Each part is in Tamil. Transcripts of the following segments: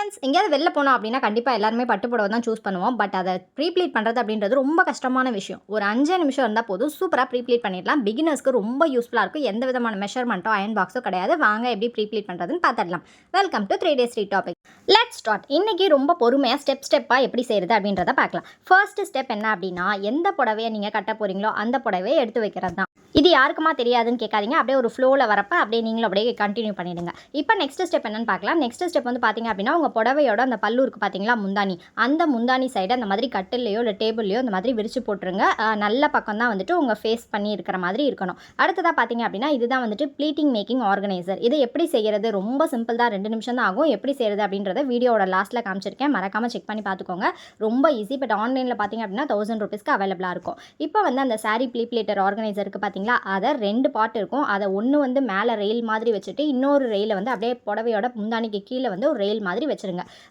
ஃப்ரெண்ட்ஸ், எங்கேயாவது வெளில போனோம் அப்படின்னா கண்டிப்பாக எல்லாருமே பட்டு புடவை தான் சூஸ் பண்ணுவோம். பட் அதை ப்ரீப்ளீட் பண்ணுறது அப்படின்றது ரொம்ப கஷ்டமான விஷயம். ஒரு 5 நிமிஷம் இருந்தால் போதும், சூப்பராக ப்ரீப்ளீட் பண்ணிடலாம். பிகினர்ஸ்க்கு ரொம்ப யூஸ்ஃபுல்லாக இருக்கும். எந்த விதமான மெஷர்மெண்ட்டோ அயன் பாக்ஸோ கிடையாது. வாங்க எப்படி ப்ரீப்ளீட் பண்ணுறதுன்னு பார்த்துடலாம். Welcome to 3 Days 3 topic. Let's start. இன்னைக்கு ரொம்ப பொறுமையாக ஸ்டெப்பாக எப்படி செய்கிறது அப்படின்றத பார்க்கலாம். ஃபர்ஸ்ட் ஸ்டெப் என்ன அப்படின்னா, எந்த புடவையை நீங்கள் கட்ட போகிறீங்களோ அந்த புடவையை எடுத்து வைக்கிறது தான். இது யாருக்குமா தெரியாதுன்னு கேட்காதீங்க. அப்படியே ஒரு ஃப்ளோவில் வரப்போ அப்படியே நீங்களும் அப்படியே கண்டினியூ பண்ணிடுங்க. இப்போ நெக்ஸ்ட் ஸ்டெப் என்னன்னு பார்க்கலாம். நெக்ஸ்ட் ஸ்டெப் வந்து பார்த்தீங்க அப்படின்னா, உங்கள் புடவையோட அந்த பல்லு இருக்குது பார்த்தீங்களா, முந்தானி, அந்த முந்தானி சைடு அந்த மாதிரி கட்டிலையோ இல்லை டேபிள்லையோ அந்த மாதிரி விரிச்சு போட்டுருங்க. நல்ல பக்கம் தான் வந்துட்டு உங்கள் ஃபேஸ் பண்ணி இருக்கிற மாதிரி இருக்கணும். அடுத்ததாக பார்த்தீங்க அப்படின்னா, இதுதான் வந்துட்டு ப்ளீட்டிங் மேக்கிங் ஆர்கனைசர். இதை எப்படி செய்கிறது? ரொம்ப சிம்பிள் தான், 2 நிமிஷம் தான் ஆகும். எப்படி செய்கிறது அப்படின்றத வீடியோட லாஸ்ட்டில் காமிச்சிருக்கேன், மறக்காமல் செக் பண்ணி பார்த்துக்கோங்க. ரொம்ப ஈஸி. பட் ஆன்லைனில் பார்த்தீங்க அப்படின்னா 1000 ரூபீஸ்க்கு அவைலபிளாக இருக்கும். இப்போ வந்து அந்த சாரீ ப்ளீப்ளேட்டர் ஆர்கனைசருக்கு பார்த்தீங்களா, அதை 2 பார்ட் இருக்கும். அதை ஒன்று வந்து மேலே ரெயில் மாதிரி வச்சுட்டு இன்னொரு ரெயிலை வந்து அப்படியே புடவையோட முந்தானிக்கு கீழே வந்து ஒரு ரெயில் மாதிரி வச்சுருங்க.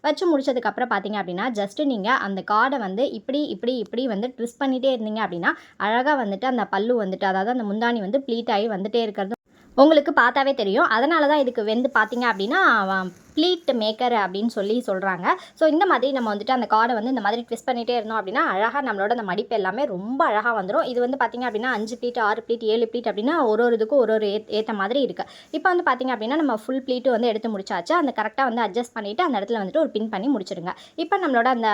வச்சு முடிச்சதுக்கப்புறம் பார்த்தீங்க அப்படின்னா, ஜஸ்ட்டு நீங்கள் அந்த கார்டை வந்து இப்படி வந்து ட்விஸ்ட் பண்ணிகிட்டே இருந்தீங்க அப்படின்னா அழகாக வந்துட்டு அந்த பல்லு வந்துட்டு, அதாவது அந்த முந்தானி வந்து ப்ளீட் ஆகி வந்துட்டே இருக்கிறது உங்களுக்கு பார்த்தாவே தெரியும். அதனால தான் இதுக்கு வந்து பார்த்தீங்க அப்படின்னா ப்ளீட் மேக்கர் அப்படின்னு சொல்கிறாங்க. ஸோ இந்த மாதிரி நம்ம வந்துட்டு அந்த கார்டை வந்து இந்த மாதிரி ட்விஸ்ட் பண்ணிகிட்டே இருந்தோம் அப்படின்னா அழகாக நம்மளோட அந்த மடிப்பு எல்லாமே ரொம்ப அழகாக வந்துடும். இது வந்து பார்த்திங்க அப்படின்னா 5 ப்ளீட் 6 ப்ளீட் 7 ப்ளீட் அப்படின்னா ஒரு இதுக்கும் ஒரு ஏற்ற மாதிரி இருக்குது. இப்போ வந்து பார்த்திங்க அப்படின்னா நம்ம ஃபுல் ப்ளீட்டு வந்து எடுத்து முடிச்சாச்சு. அந்த கரெக்டாக வந்து அட்ஜஸ்ட் பண்ணிவிட்டு அந்த இடத்துல வந்துட்டு ஒரு பின் பண்ணி முடிச்சிடுங்க. இப்போ நம்மளோட அந்த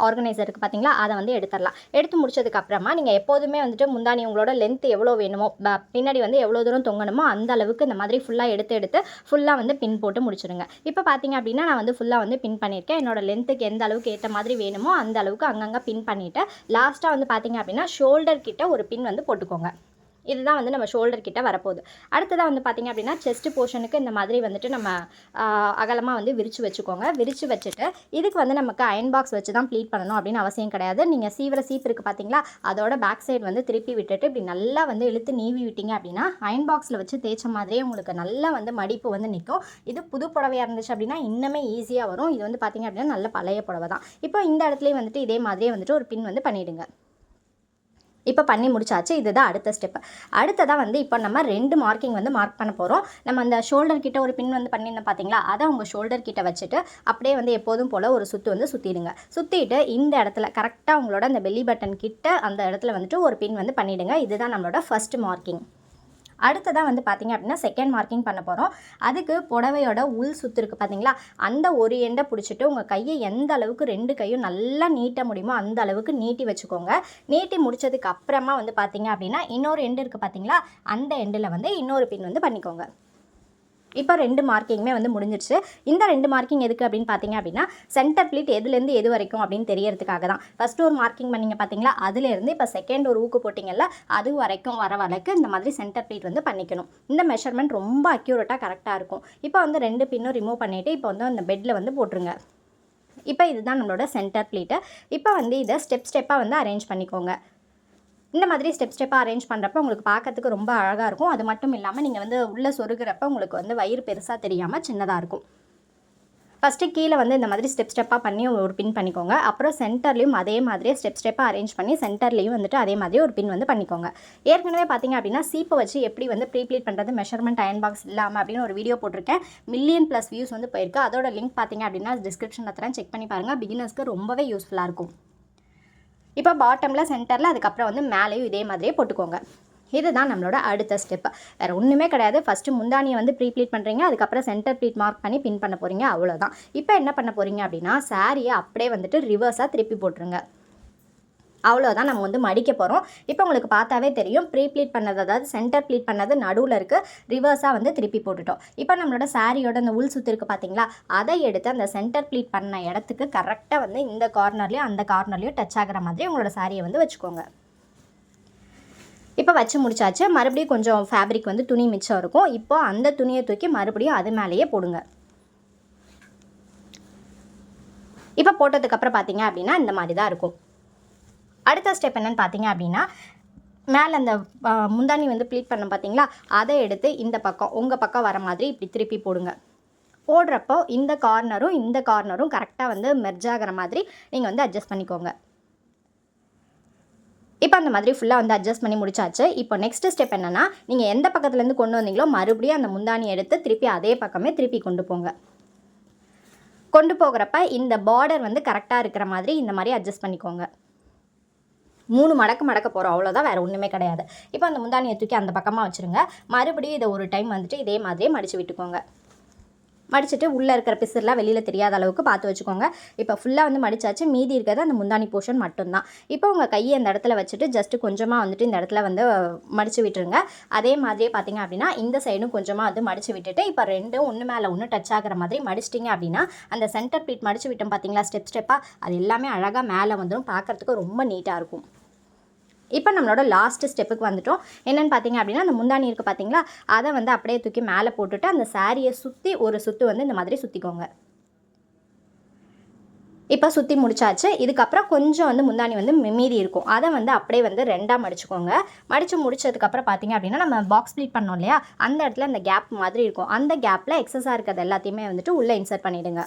ஆர்கனைசருக்கு பார்த்தீங்களா, அதை வந்து எடுத்துடலாம். எடுத்து முடிச்சதுக்கப்புறமா நீங்கள் எப்போதுமே வந்துட்டு முந்தானி உங்களோட லென்த் எவ்வளோ வேணுமோ, பின்னாடி வந்து எவ்வளோ தூரம் தொங்கணுமோ அந்த அளவுக்கு இந்த மாதிரி ஃபுல்லாக எடுத்து ஃபுல்லாக வந்து பின் போட்டு முடிச்சிடுங்க. இப்போ பார்த்தீங்க அப்படின்னா நான் வந்து ஃபுல்லாக வந்து பின் பண்ணியிருக்கேன். என்னோட லென்த்துக்கு எந்த அளவுக்கு ஏற்ற மாதிரி வேணுமோ அந்த அளவுக்கு அங்கங்கே பின் பண்ணிவிட்டு லாஸ்ட்டாக வந்து பார்த்தீங்க அப்படின்னா ஷோல்டர் கிட்ட ஒரு பின் வந்து போட்டுக்கோங்க. இதுதான் வந்து நம்ம ஷோல்டர் கிட்ட வரப்போகுது. அடுத்ததாக வந்து பார்த்திங்க அப்படின்னா செஸ்ட் போர்ஷனுக்கு இந்த மாதிரி வந்துட்டு நம்ம அகலமாக வந்து விரித்து வச்சுக்கோங்க. விரித்து வச்சுட்டு இதுக்கு வந்து நமக்கு அயன் பாக்ஸ் வச்சு தான் ப்ளீட் பண்ணணும் அப்படின்னு அவசியம் கிடையாது. நீங்கள் சீவிர சீப் இருக்குது பார்த்தீங்களா, அதோட பேக் சைடு வந்து திருப்பி விட்டுட்டு இப்படி நல்லா வந்து இழுத்து நீவி விட்டீங்க அப்படின்னா அயன் பாக்ஸில் வச்சு தேய்ச்ச மாதிரியே உங்களுக்கு நல்லா வந்து மடிப்பு வந்து நிற்கும். இது புது புடவையாக இருந்துச்சு அப்படின்னா இன்னுமே ஈஸியாக வரும். இது வந்து பார்த்திங்க அப்படின்னா நல்ல பழைய புடவை தான். இப்போ இந்த இடத்துலையும் வந்துட்டு இதே மாதிரியே வந்துட்டு ஒரு பின் வந்து பண்ணிவிடுங்க. இப்போ பண்ணி முடிச்சாச்சு. இதுதான் அடுத்த ஸ்டெப். அடுத்ததாக வந்து இப்போ நம்ம 2 மார்க்கிங் வந்து மார்க் பண்ண போகிறோம். நம்ம அந்த ஷோல்டர் கிட்ட ஒரு பின் வந்து பண்ணியிருந்தோம் பார்த்தீங்களா, அதை உங்கள் ஷோல்டர் கிட்ட வச்சுட்டு அப்படியே வந்து எப்போதும் போல் ஒரு சுற்று வந்து சுற்றிடுங்க. சுற்றிட்டு இந்த இடத்துல கரெக்டாக உங்களோட அந்த பெல்லி பட்டன் கிட்ட அந்த இடத்துல வந்துட்டு ஒரு பின் வந்து பண்ணிவிடுங்க. இதுதான் நம்மளோட ஃபர்ஸ்ட் மார்க்கிங். அடுத்ததாக வந்து பார்த்திங்க அப்படின்னா செகண்ட் மார்க்கிங் பண்ண போகிறோம். அதுக்கு புடவையோட உள் சுற்று இருக்குது பார்த்தீங்களா, அந்த ஒரு எண்டை பிடிச்சிட்டு உங்கள் கையை எந்த அளவுக்கு 2 கையும் நல்லா நீட்ட முடியுமோ அந்த அளவுக்கு நீட்டி வச்சுக்கோங்க. நீட்டி முடிச்சதுக்கு அப்புறமா வந்து பார்த்திங்க அப்படின்னா இன்னொரு எண்டு இருக்குது பார்த்தீங்களா, அந்த எண்டில் வந்து இன்னொரு பின் வந்து பண்ணிக்கோங்க. இப்போ 2 மார்க்கிங்குமே வந்து முடிஞ்சிருச்சு. இந்த 2 மார்க்கிங் எதுக்கு அப்படின்னு பார்த்தீங்க அப்படின்னா சென்டர் ப்ளீட் எதுலேருந்து எது வரைக்கும் அப்படின்னு தெரியறதுக்காக தான். ஃபஸ்ட்டு ஒரு மார்க்கிங் பண்ணிங்க பார்த்தீங்களா, அதுலேருந்து இப்போ செகண்ட் ஒரு ஊக்கு போட்டிங்கல்ல, அது வரைக்கும் வர வரைக்கும் இந்த மாதிரி சென்டர் ப்ளீட் வந்து பண்ணிக்கணும். இந்த மெஷர்மெண்ட் ரொம்ப அக்யூரேட்டாக கரெக்டாக இருக்கும். இப்போ வந்து 2 பின்னும் ரிமூவ் பண்ணிவிட்டு இப்போ வந்து அந்த பெட்டில் வந்து போட்டுருங்க. இப்போ இதுதான் நம்மளோட சென்டர் ப்ளீட்டு. இப்போ வந்து இதை ஸ்டெப்பாக வந்து அரேஞ்ச் பண்ணிக்கோங்க. இந்த மாதிரி ஸ்டெப்பாக அரேஞ்ச் பண்ணுறப்ப உங்களுக்கு பார்க்கறதுக்கு ரொம்ப அழகாக இருக்கும். அது மட்டும் இல்லாமல் நீங்கள் வந்து உள்ளே சொருகிறப்ப உங்களுக்கு வந்து வயிறு பெருசாக தெரியாமல் சின்னதாக இருக்கும். ஃபஸ்ட்டு கீழே வந்து இந்த மாதிரி ஸ்டெப்பாக பண்ணி ஒரு பின் பண்ணிக்கோங்க. அப்புறம் சென்டர்லேயும் அதே மாதிரியே ஸ்டெப்பாக அரேஞ்ச் பண்ணி சென்டர்லேயும் வந்துட்டு அதே மாதிரி ஒரு பின் வந்து பண்ணிக்கோங்க. ஏற்கனவே பார்த்தீங்க அப்படின்னா சீப்பை வச்சு எப்படி வந்து ப்ளீட் பண்ணுறது மெஷர்மெண்ட் அயன் பாக்ஸ் இல்லாமல் அப்படின்னு ஒரு வீடியோ போட்டிருக்கேன். மில்லியன்+ வியூஸ் வந்து போயிருக்கு. அதோட லிங்க் பார்த்தீங்க அப்படின்னா டிஸ்கிரிப்ஷனில் தரேன், செக் பண்ணி பாருங்கள். பிகினர்ஸ்க்கு ரொம்பவே யூஸ்ஃபுல்லாக இருக்கும். இப்போ பாட்டமில் சென்டரில் அதுக்கப்புறம் வந்து மேலேயும் இதே மாதிரியே போட்டுக்கோங்க. இதுதான் நம்மளோட அடுத்த ஸ்டெப். வேறு ஒன்றுமே கிடையாது. ஃபஸ்ட்டு முந்தானியை வந்து ப்ளீட் பண்ணுறீங்க, அதுக்கப்புறம் சென்டர் ப்ளீட் மார்க் பண்ணி பின் பண்ண போகிறீங்க, அவ்வளோதான். இப்போ என்ன பண்ண போகிறீங்க அப்படின்னா சாரியை அப்படியே வந்துட்டு ரிவர்ஸாக திருப்பி போட்டுருங்க. அவ்வளோதான், நம்ம வந்து மடிக்க போகிறோம். இப்போ உங்களுக்கு பார்த்தாவே தெரியும் ப்ளீட் பண்ணது, அதாவது சென்டர் ப்ளீட் பண்ணது நடுவில் இருக்குது, ரிவர்ஸாக வந்து திருப்பி போட்டுட்டோம். இப்போ நம்மளோட சாரியோட அந்த உள் சுற்று இருக்குது பார்த்தீங்களா, அதை எடுத்து அந்த சென்டர் ப்ளீட் பண்ண இடத்துக்கு கரெக்டாக வந்து இந்த கார்னர்லேயும் அந்த கார்னர்லேயும் டச் ஆகிற மாதிரி உங்களோட சாரியை வந்து வச்சுக்கோங்க. இப்போ வச்சு முடிச்சாச்சு. மறுபடியும் கொஞ்சம் ஃபேப்ரிக் வந்து துணி மிச்சம் இருக்கும். இப்போ அந்த துணியை தூக்கி மறுபடியும் அது மேலேயே போடுங்க. இப்போ போட்டதுக்கப்புறம் பார்த்தீங்க அப்படின்னா இந்த மாதிரி தான் இருக்கும். அடுத்த ஸ்டெப் என்னென்னு பார்த்தீங்க அப்படின்னா, மேலே அந்த முந்தானி வந்து ப்ளீட் பண்ண பார்த்தீங்களா, அதை எடுத்து இந்த பக்கம் உங்கள் பக்கம் வர மாதிரி இப்படி திருப்பி போடுங்க. போடுறப்போ இந்த கார்னரும் கரெக்டாக வந்து மெர்ஜ் ஆகிற மாதிரி நீங்கள் வந்து அட்ஜஸ்ட் பண்ணிக்கோங்க. இப்போ அந்த மாதிரி ஃபுல்லாக வந்து அட்ஜஸ்ட் பண்ணி முடிச்சாச்சு. இப்போ நெக்ஸ்ட் ஸ்டெப் என்னென்னா, நீங்கள் எந்த பக்கத்துலேருந்து கொண்டு வந்தீங்களோ மறுபடியும் அந்த முந்தானி எடுத்து திருப்பி அதே பக்கமே திருப்பி கொண்டு போங்க. கொண்டு போகிறப்ப இந்த பார்டர் வந்து கரெக்டாக இருக்கிற மாதிரி இந்த மாதிரி அட்ஜஸ்ட் பண்ணிக்கோங்க. 3 மடக்க போகிறோம், அவ்வளோதான், வேறு ஒன்றுமே கிடையாது. இப்போ அந்த முந்தானியை தூக்கி அந்த பக்கமாக வச்சுருங்க. மறுபடியும் இதை ஒரு டைம் வந்துட்டு இதே மாதிரியே மடித்து விட்டுக்கோங்க. மடிச்சுட்டு உள்ளே இருக்கிற பிசுறுலாம் வெளியில் தெரியாத அளவுக்கு பார்த்து வச்சுக்கோங்க. இப்போ ஃபுல்லாக வந்து மடிச்சாச்சு, மீதி இருக்கிறது அந்த முந்தானி போர்ஷன் மட்டும்தான். இப்போ உங்கள் கையை அந்த இடத்துல வச்சுட்டு ஜஸ்ட்டு கொஞ்சமாக வந்துட்டு இந்த இடத்துல வந்து மடித்து விட்டுருங்க. அதே மாதிரியே பார்த்தீங்க அப்படின்னா இந்த சைடும் கொஞ்சமாக வந்து மடித்து விட்டுட்டு இப்போ ரெண்டும் ஒன்று மேலே ஒன்று டச் ஆகிற மாதிரி மடிச்சிட்டிங்க அப்படின்னா அந்த சென்டர் ப்ளீட் மடித்து விட்டோம் பார்த்தீங்களா, ஸ்டெப்பாக அது எல்லாமே அழகாக மேலே வந்துடும், பார்க்குறதுக்கு ரொம்ப நீட்டாக இருக்கும். இப்போ நம்மளோட லாஸ்ட் ஸ்டெப்புக்கு வந்துட்டோம். என்னென்னு பார்த்தீங்க அப்படின்னா அந்த முந்தானி இருக்குது பார்த்தீங்களா, அதை வந்து அப்படியே தூக்கி மேலே போட்டுட்டு அந்த சாரியை சுற்றி ஒரு சுற்று வந்து இந்த மாதிரி சுற்றிக்கோங்க. இப்போ சுற்றி முடிச்சாச்சு. இதுக்கப்புறம் கொஞ்சம் வந்து முந்தானி வந்து மீதி இருக்கும், அதை வந்து அப்படியே வந்து 2ஆக மடிச்சுக்கோங்க. மடித்து முடிச்சதுக்கப்புறம் பார்த்தீங்க அப்படின்னா நம்ம பாக்ஸ் ப்ளீட் பண்ணோம் இல்லையா, அந்த இடத்துல அந்த கேப் மாதிரி இருக்கும், அந்த கேப்பில் எக்ஸஸாக இருக்கிறது எல்லாத்தையுமே வந்துட்டு உள்ளே இன்சர்ட் பண்ணிவிடுங்க.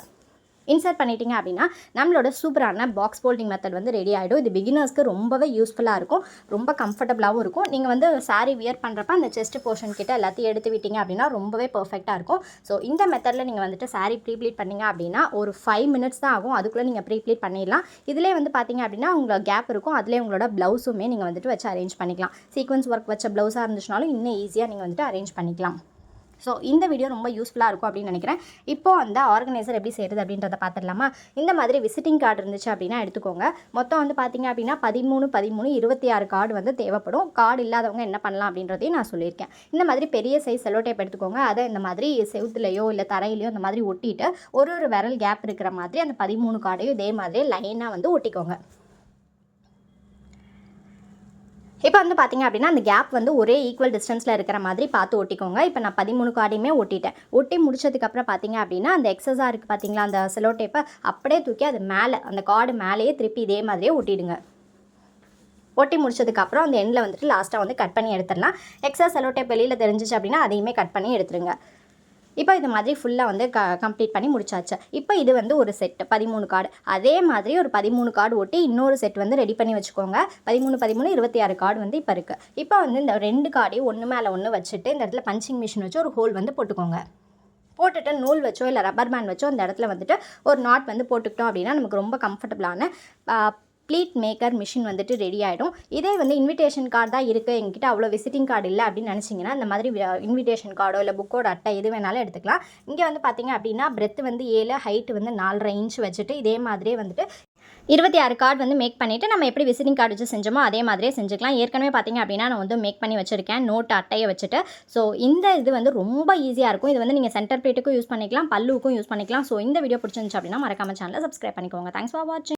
இன்சர்ட் பண்ணிட்டீங்க அப்படின்னா நம்மளோட சூப்பரான பாக்ஸ் ஃபோல்டிங் மெத்தட் வந்து ரெடி ஆகிடும். இது பிகினர்ஸ்க்கு ரொம்பவே யூஸ்ஃபுல்லாக இருக்கும், ரொம்ப கம்ஃபர்டபுளாகவும் இருக்கும். நீங்கள் வந்து சாரீ வியர் பண்ணுறப்ப அந்த செஸ்ட் போர்ஷன் கிட்ட எல்லாத்தையும் எடுத்து விட்டீங்க அப்படின்னா ரொம்பவே பர்ஃபெக்டாக இருக்கும். ஸோ இந்த மெத்தடில் நீங்கள் வந்துட்டு சாரீ ப்ரீப்ளீட் பண்ணிங்க அப்படின்னா ஒரு 5 மினிட்ஸ் தான் ஆகும், அதுக்குள்ளே நீங்கள் ப்ரீப்ளீட் பண்ணிடலாம். இதிலே வந்து பார்த்தீங்க அப்படின்னா உங்களுக்கு கேப் இருக்கும், அதிலே உங்களோட ப்ளவுஸுமே நீங்கள் வந்துட்டு வச்சு அரேஞ்ச் பண்ணிக்கலாம். சீக்வன்ஸ் ஒர்க் வச்ச ப்ளவுஸாக இருந்துச்சுனாலும் இன்னும் ஈஸியாக நீங்கள் வந்துட்டு அரேஞ்ச் பண்ணிக்கலாம். ஸோ இந்த வீடியோ ரொம்ப யூஸ்ஃபுல்லாக இருக்கும் அப்படின்னு நினைக்கிறேன். இப்போது அந்த ஆர்கனைசர் எப்படி செய்கிறது அப்படின்றத பார்த்துடலாமா. இந்த மாதிரி விசிட்டிங் கார்டு இருந்துச்சு அப்படின்னா எடுத்துக்கோங்க. மொத்தம் வந்து பார்த்தீங்க அப்படின்னா 13, 26 கார்டு வந்து தேவைப்படும். கார்டு இல்லாதவங்க என்ன பண்ணலாம் அப்படின்றதையும் நான் சொல்லியிருக்கேன். இந்த மாதிரி பெரிய சைஸ் செல்லோ டேப் எடுத்துக்கோங்க. அதை இந்த மாதிரி செவுத்துலையோ இல்லை தரையிலையோ இந்த மாதிரி ஒட்டிட்டு ஒரு விரல் கேப் இருக்கிற மாதிரி அந்த 13 கார்டையும் இதே மாதிரி லைனாக வந்து ஒட்டிக்கோங்க. இப்போ வந்து பார்த்தீங்க அப்படின்னா அந்த கேப் வந்து ஒரே ஈக்குவல் டிஸ்டன்ஸில் இருக்கிற மாதிரி பார்த்து ஒட்டிக்கோங்க. இப்போ நான் 13 கார்டையுமே ஒட்டிட்டேன். ஒட்டி முடிச்சதுக்கப்புறம் பார்த்தீங்க அப்படின்னா அந்த எக்ஸஸாக இருக்குது பார்த்தீங்களா, அந்த செலோ டேப்பை அப்படியே தூக்கி அது மேலே அந்த கார்டு மேலேயே திருப்பி இதே மாதிரியே ஒட்டிடுங்க. ஒட்டி முடிச்சதுக்கப்புறம் அந்த எண்டில் வந்துட்டு லாஸ்ட்டாக வந்து கட் பண்ணி எடுத்துடலாம். எக்ஸஸ் செலோ டேப் வெளியில் தெரிஞ்சிச்சு அப்படின்னா அதையுமே கட் பண்ணி எடுத்துருங்க. இப்போ இது மாதிரி ஃபுல்லாக வந்து கம்ப்ளீட் பண்ணி முடிச்சாச்சு. இப்போ இது வந்து ஒரு செட்டு 13 கார்டு. அதே மாதிரி ஒரு 13 கார்டு ஒட்டி இன்னொரு செட் வந்து ரெடி பண்ணி வச்சுக்கோங்க. 13, 26 கார்டு வந்து இப்போ இருக்குது. இப்போ வந்து இந்த 2 கார்டையும் ஒன்று மேலே ஒன்று வச்சுட்டு இந்த இடத்துல பஞ்சிங் மிஷின் வச்சு ஒரு ஹோல் வந்து போட்டுக்கோங்க. போட்டுட்டு நூல் வச்சோ இல்லை ரப்பர் பேண்ட் வச்சோ இந்த இடத்துல வந்துட்டு ஒரு நாட் வந்து போட்டுக்கிட்டோம் அப்படின்னா நமக்கு ரொம்ப கம்ஃபர்டபுளான ப்ளீட் மேக்கர் மிஷின் வந்துட்டு ரெடி ஆகிடும். இதே வந்து இன்விடேஷன் கார்டு தான் இருக்குது, எங்ககிட்ட அவ்வளோ விசிட்டிங் கார்டு இல்லை அப்படின்னு நினச்சிங்கன்னா இந்த மாதிரி இன்விடேஷன் கார்டோ இல்லை புக்கோட அட்டை எது வேணாலும் எடுத்துக்கலாம். இங்கே வந்து பார்த்திங்க அப்படின்னா பிரெத் வந்து 7, ஹைட் வந்து 4.5 இன்ச் வச்சுட்டு இதே மாதிரியே வந்துட்டு 26 கார்டு வந்து மேக் பண்ணிவிட்டு நம்ம எப்படி விசிட்டிங் கார்டு வச்சு செஞ்சோமோ அதே மாதிரியே செஞ்சுக்கலாம். ஏற்கனவே பார்த்திங்க அப்படின்னா நான் வந்து மேக் பண்ணி வச்சுருக்கேன் நோட் அட்டையை வச்சுட்டு. ஸோ இந்த இது வந்து ரொம்ப ஈஸியாக இருக்கும். இது வந்து நீங்கள் சென்டர் பிளேட்டுக்கும் யூஸ் பண்ணிக்கலாம், பல்லுக்கும் யூஸ் பண்ணிக்கலாம். ஸோ இந்த வீடியோ பிடிச்சிருந்துச்சு அப்படின்னா மறக்காம சேனலை சப்ஸ்கிரைப் பண்ணிக்கோங்க. தேங்க்ஸ் ஃபார் வாட்சிங்.